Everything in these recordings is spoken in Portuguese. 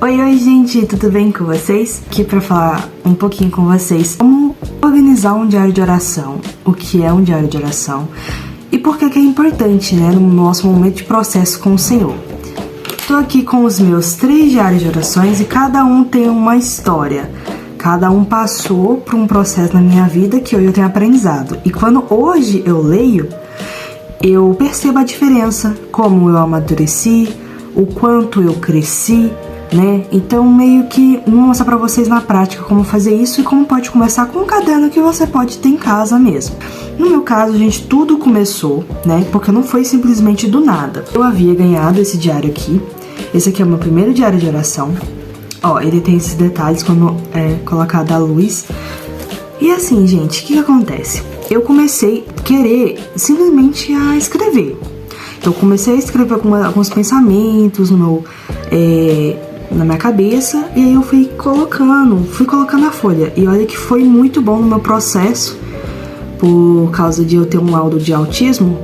Oi, gente, tudo bem com vocês? Aqui pra falar um pouquinho com vocês como organizar um diário de oração, o que é um diário de oração e por que é importante, né, no nosso momento de processo com o Senhor. Tô aqui com os meus 3 diários de orações e cada um tem uma história. Cada um passou por um processo na minha vida que hoje eu tenho aprendizado. E quando hoje eu leio, eu percebo a diferença, como eu amadureci, o quanto eu cresci, né? Então meio que vou mostrar pra vocês na prática como fazer isso e como pode começar com um caderno que você pode ter em casa mesmo. No meu caso, gente, tudo começou, né? Porque não foi simplesmente do nada. Eu havia ganhado esse diário aqui. Esse aqui é o meu primeiro diário de oração. Ó, ele tem esses detalhes quando é colocado à luz. E assim, gente, o que acontece? Eu comecei a querer simplesmente a escrever. Então, eu comecei a escrever alguns pensamentos na minha cabeça, e aí eu fui colocando a folha. E olha que foi muito bom no meu processo, por causa de eu ter um laudo de autismo,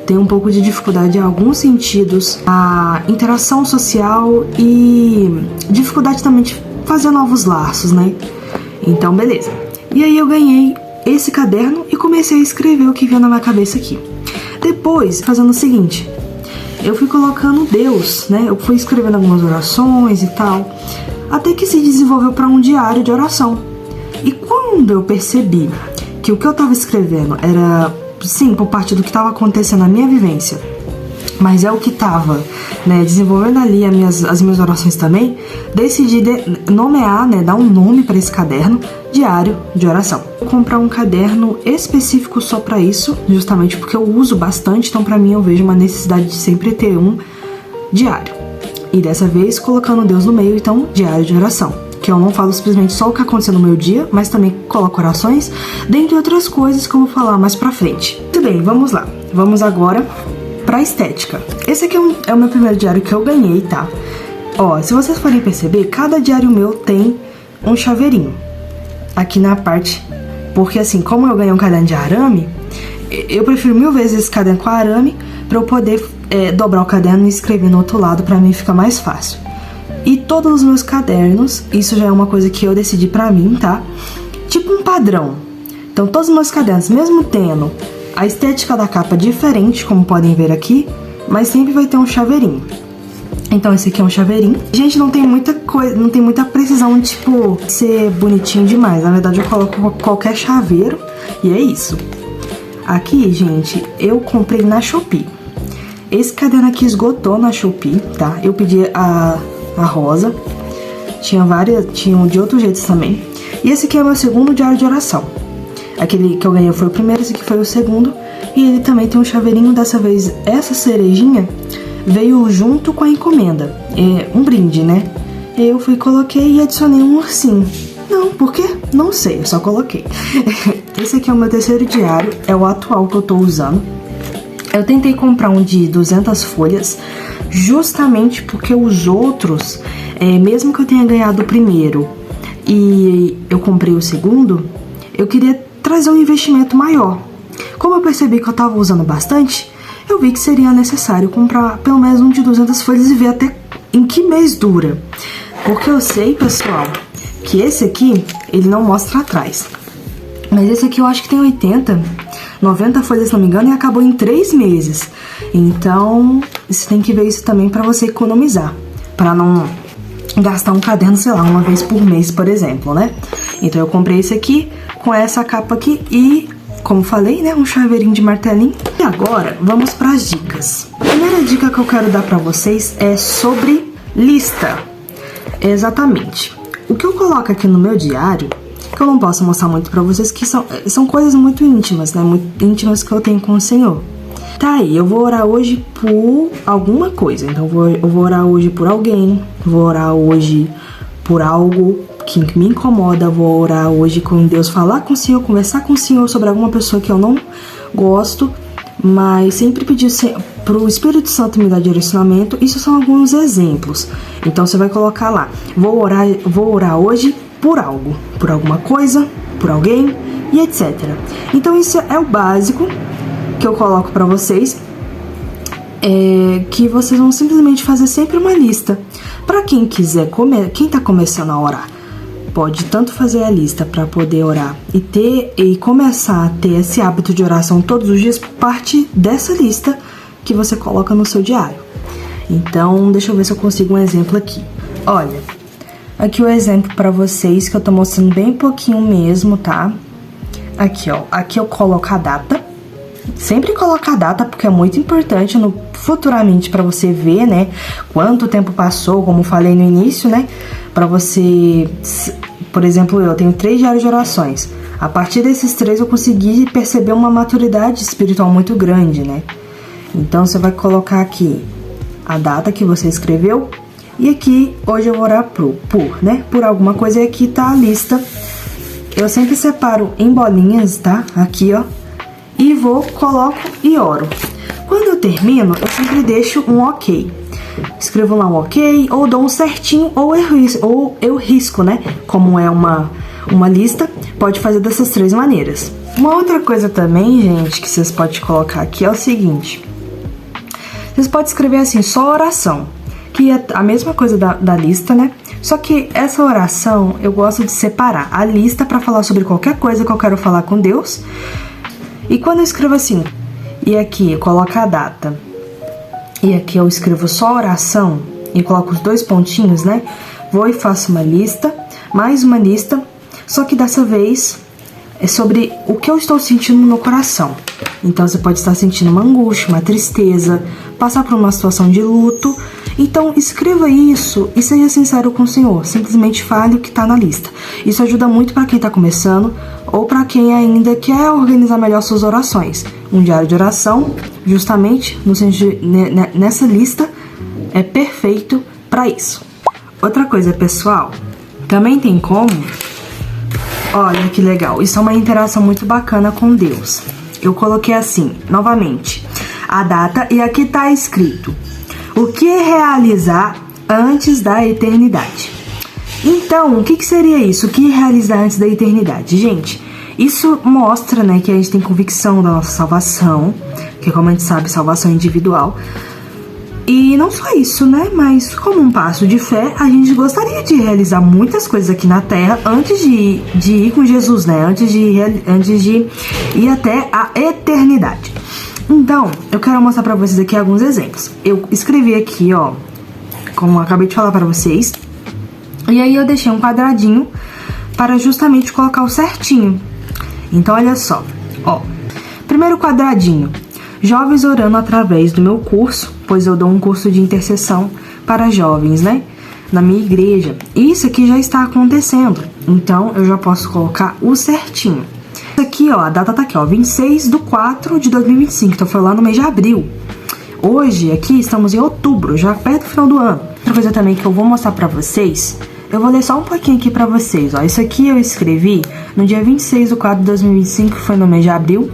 tenho um pouco de dificuldade em alguns sentidos, a interação social e dificuldade também de fazer novos laços, né? Então, beleza. E aí eu ganhei esse caderno e comecei a escrever o que vinha na minha cabeça aqui. Depois, fazendo o seguinte, eu fui colocando Deus, né? Eu fui escrevendo algumas orações e tal, até que se desenvolveu para um diário de oração. E quando eu percebi que o que eu estava escrevendo era, sim, por parte do que estava acontecendo na minha vivência, mas é o que estava, né, desenvolvendo ali as minhas orações também, decidi nomear, né, dar um nome para esse caderno, diário de oração. Vou comprar um caderno específico só para isso, justamente porque eu uso bastante, então para mim eu vejo uma necessidade de sempre ter um diário. E dessa vez colocando Deus no meio, então diário de oração. Que eu não falo simplesmente só o que aconteceu no meu dia, mas também coloco orações, dentre outras coisas que eu vou falar mais pra frente. Muito bem, vamos lá. Vamos agora pra estética. Esse aqui é o meu primeiro diário que eu ganhei, tá? Ó, se vocês forem perceber, cada diário meu tem um chaveirinho aqui na parte, porque assim, como eu ganhei um caderno de arame, eu prefiro 1000 vezes esse caderno com arame pra eu poder dobrar o caderno e escrever no outro lado, pra mim fica mais fácil. E todos os meus cadernos, isso já é uma coisa que eu decidi pra mim, tá? Tipo um padrão. Então todos os meus cadernos, mesmo tendo a estética da capa diferente, como podem ver aqui, mas sempre vai ter um chaveirinho. Então esse aqui é um chaveirinho. Gente, não tem muita coisa, não tem muita precisão de, tipo, ser bonitinho demais. Na verdade eu coloco qualquer chaveiro e é isso. Aqui, gente, eu comprei na Shopee. Esse caderno aqui esgotou na Shopee, tá? Eu pedi a rosa, tinha de outros jeitos também. E esse aqui é o meu segundo diário de oração. Aquele que eu ganhei foi o primeiro, esse aqui foi o segundo. E ele também tem um chaveirinho, dessa vez essa cerejinha veio junto com a encomenda. É um brinde, né? Eu coloquei e adicionei um ursinho. Não, por quê? Não sei, eu só coloquei. Esse aqui é o meu terceiro diário, é o atual que eu tô usando. Eu tentei comprar um de 200 folhas, justamente porque os outros, mesmo que eu tenha ganhado o primeiro e eu comprei o segundo, eu queria trazer um investimento maior. Como eu percebi que eu estava usando bastante, eu vi que seria necessário comprar pelo menos um de 200 folhas e ver até em que mês dura. Porque eu sei, pessoal, que esse aqui, ele não mostra atrás. Mas esse aqui eu acho que tem 90 folhas, se não me engano, e acabou em 3 meses. Então, você tem que ver isso também para você economizar, para não gastar um caderno, sei lá, uma vez por mês, por exemplo, né? Então eu comprei esse aqui com essa capa aqui e, como falei, né, um chaveirinho de martelinho. E agora, vamos para as dicas. A primeira dica que eu quero dar para vocês é sobre lista. Exatamente. O que eu coloco aqui no meu diário, que eu não posso mostrar muito pra vocês, que são coisas muito íntimas, né? Muito íntimas que eu tenho com o Senhor. Tá aí, eu vou orar hoje por alguma coisa. Então eu vou orar hoje por alguém, vou orar hoje por algo que me incomoda, vou orar hoje com Deus, falar com o Senhor, conversar com o Senhor sobre alguma pessoa que eu não gosto, mas sempre pedir pro Espírito Santo me dar direcionamento. Isso são alguns exemplos. Então você vai colocar lá, vou orar hoje por algo, por alguma coisa, por alguém e etc. Então isso é o básico que eu coloco pra vocês. que vocês vão simplesmente fazer sempre uma lista. Para quem quiser, quem tá começando a orar, pode tanto fazer a lista para poder orar e começar a ter esse hábito de oração todos os dias, parte dessa lista que você coloca no seu diário. Então, deixa eu ver se eu consigo um exemplo aqui. Olha, aqui o exemplo para vocês, que eu tô mostrando bem pouquinho mesmo, tá? Aqui, ó. Aqui eu coloco a data. Sempre coloca a data, porque é muito importante futuramente para você ver, né? Quanto tempo passou, como falei no início, né? Para você... Por exemplo, eu tenho 3 diários de orações. A partir desses 3 eu consegui perceber uma maturidade espiritual muito grande, né? Então você vai colocar aqui a data que você escreveu. E aqui, hoje eu vou orar por alguma coisa, e aqui tá a lista. Eu sempre separo em bolinhas, tá? Aqui, ó. E coloco e oro. Quando eu termino, eu sempre deixo um ok. Escrevo lá um ok, ou dou um certinho, ou eu risco, né? Como é uma lista, pode fazer dessas 3 maneiras. Uma outra coisa também, gente, que vocês podem colocar aqui é o seguinte. Vocês podem escrever assim, só oração, que é a mesma coisa da lista, né? Só que essa oração, eu gosto de separar a lista para falar sobre qualquer coisa que eu quero falar com Deus. E quando eu escrevo assim, e aqui eu coloco a data, e aqui eu escrevo só oração, e coloco os 2 pontinhos, né? Vou e faço uma lista, mais uma lista, só que dessa vez é sobre o que eu estou sentindo no meu coração. Então você pode estar sentindo uma angústia, uma tristeza, passar por uma situação de luto. Então escreva isso e seja sincero com o Senhor. Simplesmente fale o que está na lista. Isso ajuda muito para quem está começando ou para quem ainda quer organizar melhor suas orações. Um diário de oração, justamente nessa lista, é perfeito para isso. Outra coisa, pessoal, também tem como... Olha que legal, isso é uma interação muito bacana com Deus. Eu coloquei assim, novamente, a data, e aqui tá escrito: o que realizar antes da eternidade. Então, o que seria isso? O que realizar antes da eternidade? Gente, isso mostra, né, que a gente tem convicção da nossa salvação, que como a gente sabe, salvação individual. E não só isso, né, mas como um passo de fé, a gente gostaria de realizar muitas coisas aqui na Terra antes de ir com Jesus, né, antes de ir até a eternidade. Então, eu quero mostrar pra vocês aqui alguns exemplos. Eu escrevi aqui, ó, como eu acabei de falar pra vocês, e aí eu deixei um quadradinho para justamente colocar o certinho. Então, olha só, ó, primeiro quadradinho, jovens orando através do meu curso, pois eu dou um curso de intercessão para jovens, né, na minha igreja. Isso aqui já está acontecendo, então eu já posso colocar o certinho. Aqui, ó, a data tá aqui, ó, 26/4/2025, então foi lá no mês de abril. Hoje, aqui, estamos em outubro, já perto do final do ano. Outra coisa também que eu vou mostrar pra vocês, eu vou ler só um pouquinho aqui pra vocês, ó. Isso aqui eu escrevi no dia 26/4/2025, que foi no mês de abril.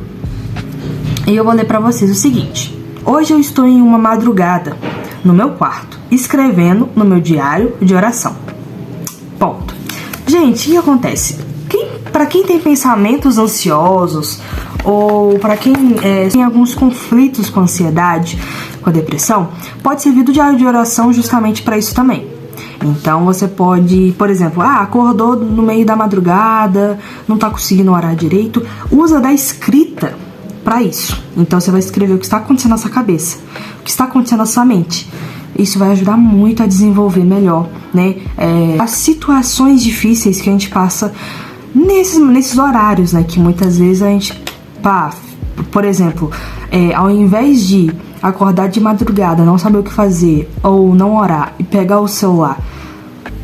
E eu vou ler pra vocês o seguinte: hoje eu estou em uma madrugada, no meu quarto, escrevendo no meu diário de oração. Ponto. Gente, o que acontece? Para quem tem pensamentos ansiosos ou para quem tem alguns conflitos com ansiedade, com a depressão, pode servir do diário de oração justamente para isso também. Então você pode, por exemplo, acordou no meio da madrugada, não tá conseguindo orar direito, usa da escrita para isso. Então você vai escrever o que está acontecendo na sua cabeça, o que está acontecendo na sua mente. Isso vai ajudar muito a desenvolver melhor, né, as situações difíceis que a gente passa nesses horários, né, que muitas vezes a gente, por exemplo, ao invés de acordar de madrugada, não saber o que fazer, ou não orar e pegar o celular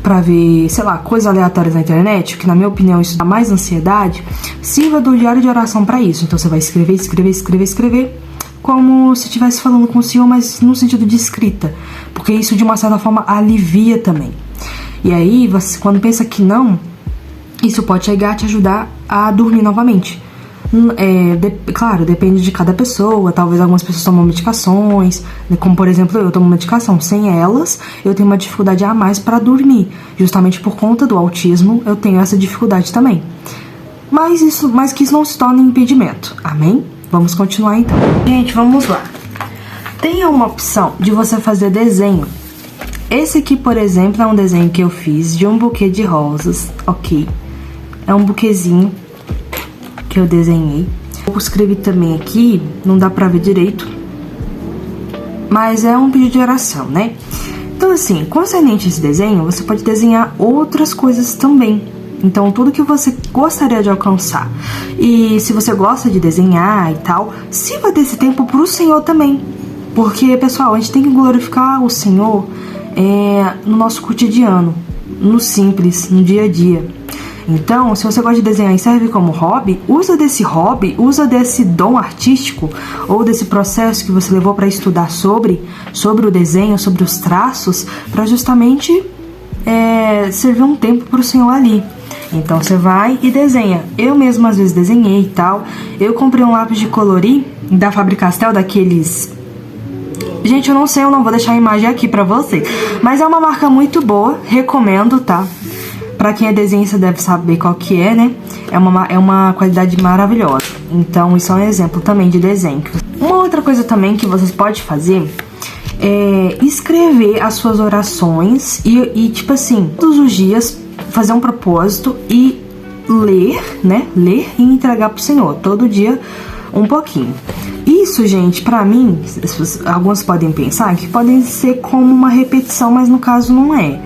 pra ver, sei lá, coisas aleatórias na internet, que na minha opinião isso dá mais ansiedade, sirva do diário de oração pra isso. Então você vai escrever, como se estivesse falando com o Senhor, mas no sentido de escrita, porque isso de uma certa forma alivia também. E aí, você, quando pensa que não, isso pode chegar a te ajudar a dormir novamente. Claro, depende de cada pessoa. Talvez algumas pessoas tomam medicações, como por exemplo eu tomo medicação. Sem elas, eu tenho uma dificuldade a mais para dormir. Justamente por conta do autismo, eu tenho essa dificuldade também. Mas que isso não se torne impedimento. Amém? Vamos continuar então. Gente, vamos lá. Tem uma opção de você fazer desenho. Esse aqui, por exemplo, é um desenho que eu fiz de um buquê de rosas, ok? É um buquezinho que eu desenhei. Eu escrevi também aqui, não dá pra ver direito, mas é um pedido de oração, né? Então, assim, concernente esse desenho, você pode desenhar outras coisas também. Então, tudo que você gostaria de alcançar. E se você gosta de desenhar e tal, sirva desse tempo pro Senhor também. Porque, pessoal, a gente tem que glorificar o Senhor no nosso cotidiano, no simples, no dia a dia. Então, se você gosta de desenhar e serve como hobby, usa desse hobby, usa desse dom artístico ou desse processo que você levou para estudar sobre o desenho, sobre os traços, para justamente servir um tempo para o Senhor ali. Então você vai e desenha. Eu mesma às vezes desenhei e tal. Eu comprei um lápis de colorir da Faber-Castell, daqueles... Gente, eu não sei, eu não vou deixar a imagem aqui pra vocês. Mas é uma marca muito boa, recomendo, tá? Pra quem é desenhista deve saber qual que é, né? É uma qualidade maravilhosa. Então isso é um exemplo também de desenho. Uma outra coisa também que vocês podem fazer é escrever as suas orações e tipo assim, todos os dias fazer um propósito e ler, né? Ler e entregar pro Senhor. Todo dia um pouquinho. Isso, gente, pra mim, alguns podem pensar que podem ser como uma repetição, mas no caso não é.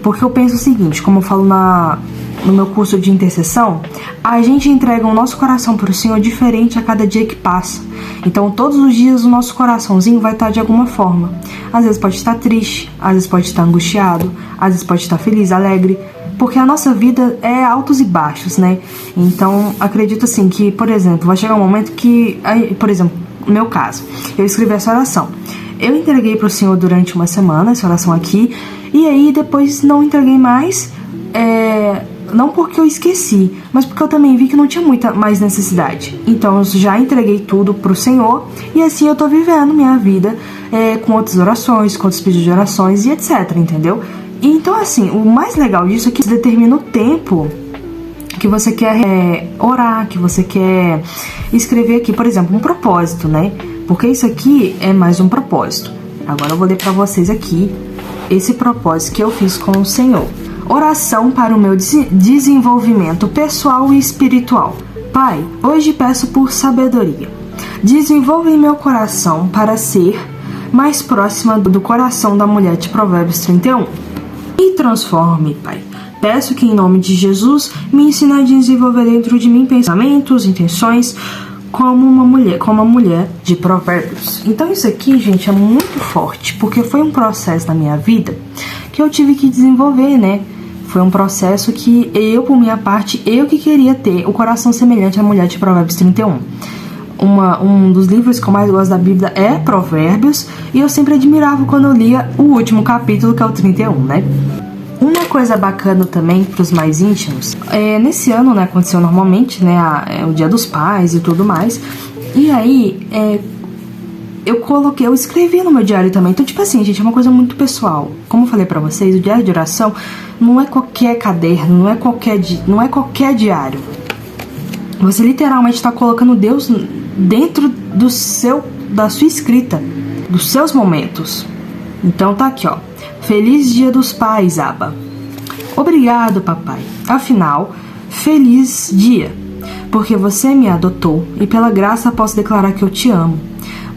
Porque eu penso o seguinte, como eu falo no meu curso de intercessão, a gente entrega o nosso coração pro Senhor diferente a cada dia que passa. Então, todos os dias o nosso coraçãozinho vai estar de alguma forma. Às vezes pode estar triste, às vezes pode estar angustiado, às vezes pode estar feliz, alegre. Porque a nossa vida é altos e baixos, né? Então, acredito assim que, por exemplo, vai chegar um momento que, por exemplo, no meu caso, eu escrevi essa oração. Eu entreguei pro Senhor durante uma semana, essa oração aqui, e aí depois não entreguei mais, não porque eu esqueci, mas porque eu também vi que não tinha muita mais necessidade. Então, eu já entreguei tudo pro Senhor, e assim eu tô vivendo minha vida com outras orações, com outros pedidos de orações e etc, entendeu? Então, assim, o mais legal disso é que você determina o tempo que você quer orar, que você quer escrever aqui, por exemplo, um propósito, né? Porque isso aqui é mais um propósito. Agora eu vou ler para vocês aqui esse propósito que eu fiz com o Senhor. Oração para o meu desenvolvimento pessoal e espiritual. Pai, hoje peço por sabedoria. Desenvolva em meu coração para ser mais próxima do coração da mulher de Provérbios 31. Me transforme, Pai. Peço que em nome de Jesus me ensine a desenvolver dentro de mim pensamentos, intenções, como a mulher de Provérbios. Então isso aqui, gente, é muito forte, porque foi um processo na minha vida que eu tive que desenvolver, né? Foi um processo que eu, por minha parte, eu que queria ter o coração semelhante à mulher de Provérbios 31. Um dos livros que eu mais gosto da Bíblia é Provérbios, e eu sempre admirava quando eu lia o último capítulo, que é o 31, né? Uma coisa bacana também para os mais íntimos, nesse ano, né, aconteceu normalmente, né, o Dia dos Pais e tudo mais, e aí eu escrevi no meu diário também. Então, tipo assim, gente, é uma coisa muito pessoal. Como eu falei pra vocês, o diário de oração não é qualquer caderno, não é qualquer diário. Você literalmente está colocando Deus dentro da sua escrita, dos seus momentos. Então tá aqui, ó. Feliz Dia dos Pais, Abba. Obrigado, papai. Afinal, feliz dia, porque você me adotou e pela graça posso declarar que eu te amo.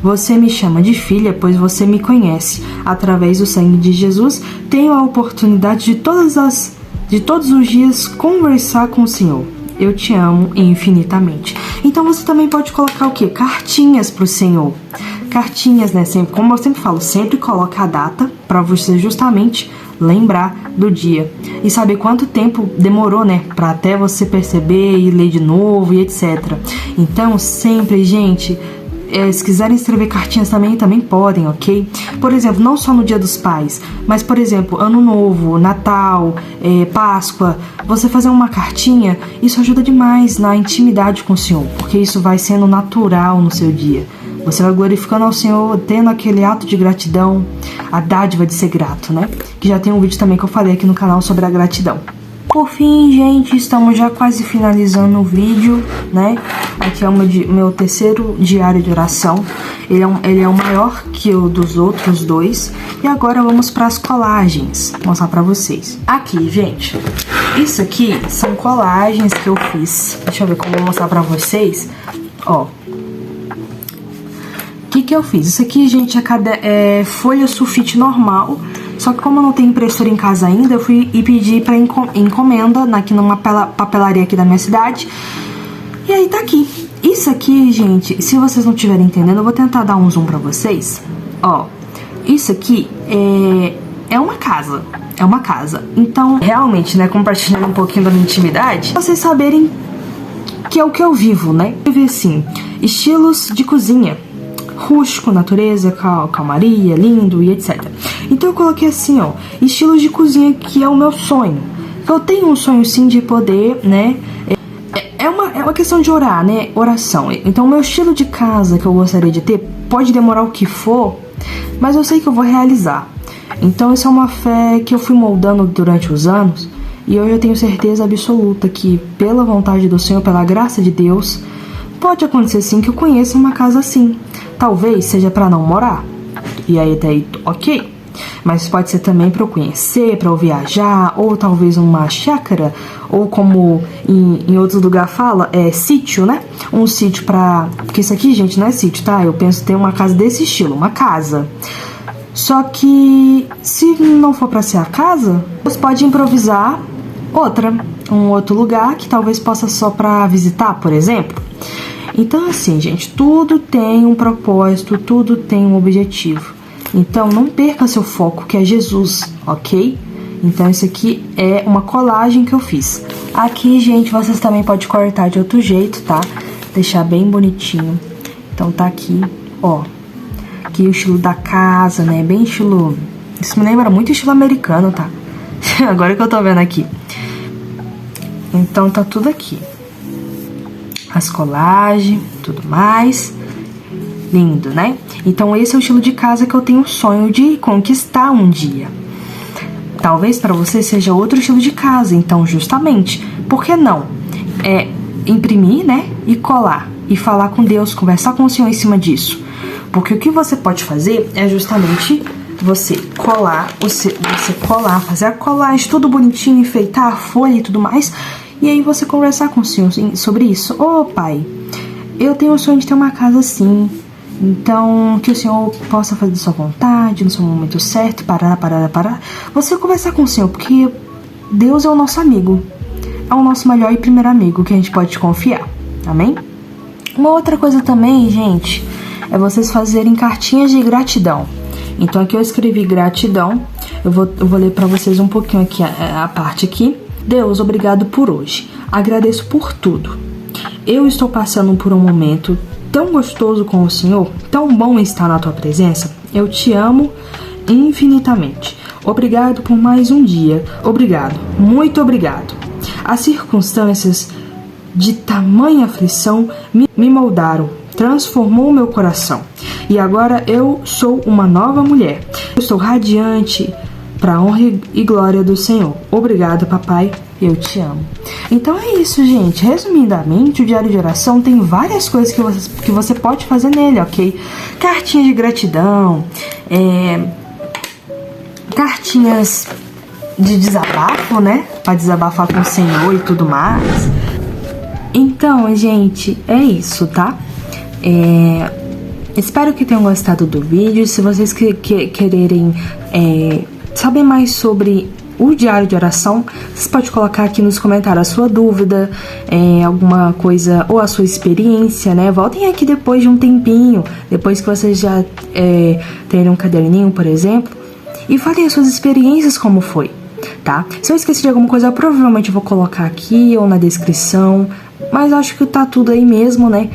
Você me chama de filha, pois você me conhece. Através do sangue de Jesus, tenho a oportunidade de todos os dias conversar com o Senhor. Eu te amo infinitamente. Então você também pode colocar o quê? Cartinhas pro Senhor. Cartinhas, né? Sempre, como eu sempre falo, sempre coloca a data para você justamente lembrar do dia e saber quanto tempo demorou, né? Para até você perceber e ler de novo e etc. Então, sempre, gente, se quiserem escrever cartinhas também podem, ok? Por exemplo, não só no Dia dos Pais, mas, por exemplo, Ano Novo, Natal, Páscoa, você fazer uma cartinha, isso ajuda demais na intimidade com o Senhor, porque isso vai sendo natural no seu dia. Você vai glorificando ao Senhor, tendo aquele ato de gratidão, a dádiva de ser grato, né? Que já tem um vídeo também que eu falei aqui no canal sobre a gratidão. Por fim, gente, estamos já quase finalizando o vídeo, né? Aqui é o meu terceiro diário de oração. Ele é o maior que o dos outros dois. E agora vamos para as colagens. Vou mostrar para vocês. Aqui, gente, isso aqui são colagens que eu fiz. Deixa eu ver como eu vou mostrar para vocês. Ó. O que eu fiz? Isso aqui, gente, é folha sulfite normal. Só que como eu não tenho impressora em casa ainda, eu fui e pedi pra encomenda aqui numa papelaria aqui da minha cidade. E aí tá aqui. Isso aqui, gente, se vocês não estiverem entendendo, eu vou tentar dar um zoom pra vocês. Ó, isso aqui é uma casa. É uma casa. Então, realmente, né, compartilhando um pouquinho da minha intimidade, pra vocês saberem que é o que eu vivo, né? Eu vivo assim, estilos de cozinha. Rústico, natureza, calmaria, lindo e etc. Então eu coloquei assim, ó, estilos de cozinha, que é o meu sonho. Eu tenho um sonho sim de poder, né? É uma questão de orar, né? Oração. Então o meu estilo de casa que eu gostaria de ter pode demorar o que for, mas eu sei que eu vou realizar. Então essa é uma fé que eu fui moldando durante os anos, e hoje eu tenho certeza absoluta que, pela vontade do Senhor, pela graça de Deus, pode acontecer sim que eu conheça uma casa assim. Talvez seja para não morar, e aí até aí, ok. Mas pode ser também para eu conhecer, para eu viajar, ou talvez uma chácara, ou como em outros lugares fala, sítio, né? Um sítio para... Porque isso aqui, gente, não é sítio, tá? Eu penso ter uma casa desse estilo, uma casa. Só que se não for para ser a casa, você pode improvisar um outro lugar que talvez possa só para visitar, por exemplo. Então assim, gente, tudo tem um propósito, tudo tem um objetivo. Então não perca seu foco, que é Jesus, ok? Então isso aqui é uma colagem que eu fiz. Aqui, gente, vocês também podem cortar de outro jeito, tá? Deixar bem bonitinho. Então tá aqui, ó. Aqui o estilo da casa, né? Bem estilo... Isso me lembra muito estilo americano, tá? Agora que eu tô vendo aqui. Então tá tudo aqui. As colagens, tudo mais. Lindo, né? Então esse é o estilo de casa que eu tenho sonho de conquistar um dia. Talvez para você seja outro estilo de casa. Então, justamente, por que não? Imprimir, né? E colar. E falar com Deus, conversar com o Senhor em cima disso. Porque o que você pode fazer é justamente você colar, fazer a colagem, tudo bonitinho, enfeitar a folha e tudo mais. E aí você conversar com o Senhor sobre isso. Ô, Pai, eu tenho o sonho de ter uma casa assim. Então, que o Senhor possa fazer de sua vontade, no seu momento certo, parar. Você conversar com o Senhor, porque Deus é o nosso amigo. É o nosso melhor e primeiro amigo que a gente pode confiar. Amém? Uma outra coisa também, gente, é vocês fazerem cartinhas de gratidão. Então, aqui eu escrevi gratidão. Eu vou ler pra vocês um pouquinho aqui a parte aqui. Deus, obrigado por hoje. Agradeço por tudo. Eu estou passando por um momento tão gostoso com o Senhor, tão bom estar na tua presença. Eu te amo infinitamente. Obrigado por mais um dia. Obrigado, muito obrigado. As circunstâncias de tamanha aflição me moldaram, transformou meu coração. E agora eu sou uma nova mulher. Eu estou radiante para a honra e glória do Senhor. Obrigado, papai, eu te amo. Então é isso, gente. Resumidamente, o diário de oração tem várias coisas que você pode fazer nele, ok? Cartinhas de gratidão, cartinhas de desabafo, né? Para desabafar com o Senhor e tudo mais. Então, gente, é isso, tá? Espero que tenham gostado do vídeo. Se vocês quererem saber mais sobre o diário de oração, vocês podem colocar aqui nos comentários a sua dúvida, alguma coisa, ou a sua experiência, né? Voltem aqui depois de um tempinho, depois que vocês já terem um caderninho, por exemplo, e falem as suas experiências, como foi, tá? Se eu esqueci de alguma coisa, eu provavelmente vou colocar aqui ou na descrição, mas acho que tá tudo aí mesmo, né?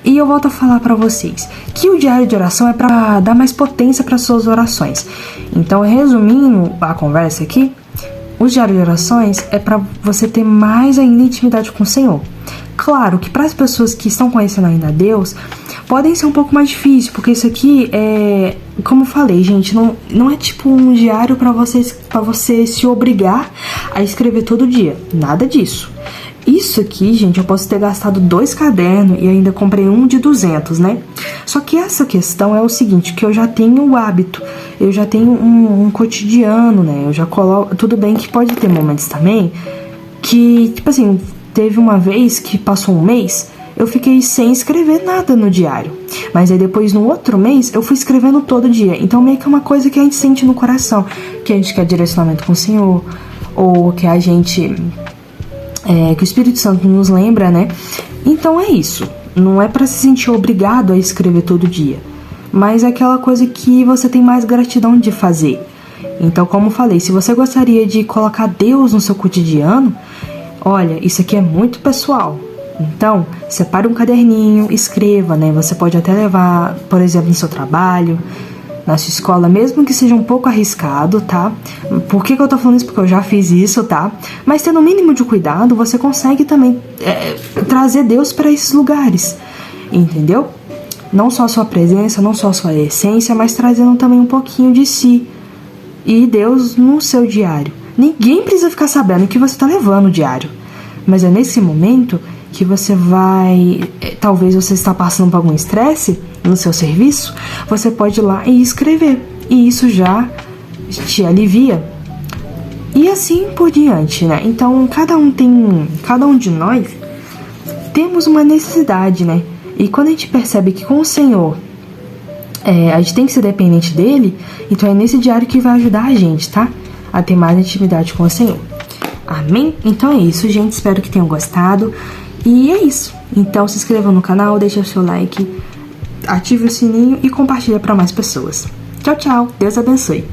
E eu volto a falar pra vocês que o diário de oração é pra dar mais potência para suas orações. Então, resumindo a conversa aqui, o diário de orações é pra você ter mais ainda intimidade com o Senhor. Claro que para as pessoas que estão conhecendo ainda Deus, podem ser um pouco mais difícil, porque isso aqui como eu falei, gente, não é tipo um diário para você se obrigar a escrever todo dia. Nada disso. Isso aqui, gente, eu posso ter gastado 2 cadernos e ainda comprei um de 200, né? Só que essa questão é o seguinte, que eu já tenho o hábito, eu já tenho um cotidiano, né? Eu já coloco... Tudo bem que pode ter momentos também que, tipo assim, teve uma vez que passou um mês, eu fiquei sem escrever nada no diário. Mas aí depois, no outro mês, eu fui escrevendo todo dia. Então meio que é uma coisa que a gente sente no coração, que a gente quer direcionamento com o Senhor, ou que a gente... que o Espírito Santo nos lembra, né? Então é isso. Não é pra se sentir obrigado a escrever todo dia, mas é aquela coisa que você tem mais gratidão de fazer. Então, como falei, se você gostaria de colocar Deus no seu cotidiano, olha, isso aqui é muito pessoal. Então, separe um caderninho, escreva, né? Você pode até levar, por exemplo, no seu trabalho, na sua escola, mesmo que seja um pouco arriscado, tá? Por que eu tô falando isso? Porque eu já fiz isso, tá? Mas tendo o mínimo de cuidado, você consegue também trazer Deus para esses lugares, entendeu? Não só a sua presença, não só a sua essência, mas trazendo também um pouquinho de si e Deus no seu diário. Ninguém precisa ficar sabendo que você tá levando o diário, mas é nesse momento que você vai... Talvez você está passando por algum estresse no seu serviço, você pode ir lá e escrever, e isso já te alivia. E assim por diante, né? Então, cada um de nós temos uma necessidade, né? E quando a gente percebe que com o Senhor a gente tem que ser dependente dele, então é nesse diário que vai ajudar a gente, tá? A ter mais intimidade com o Senhor. Amém? Então é isso, gente. Espero que tenham gostado. E é isso. Então se inscreva no canal, deixa o seu like, ative o sininho e compartilha para mais pessoas. Tchau, tchau. Deus abençoe.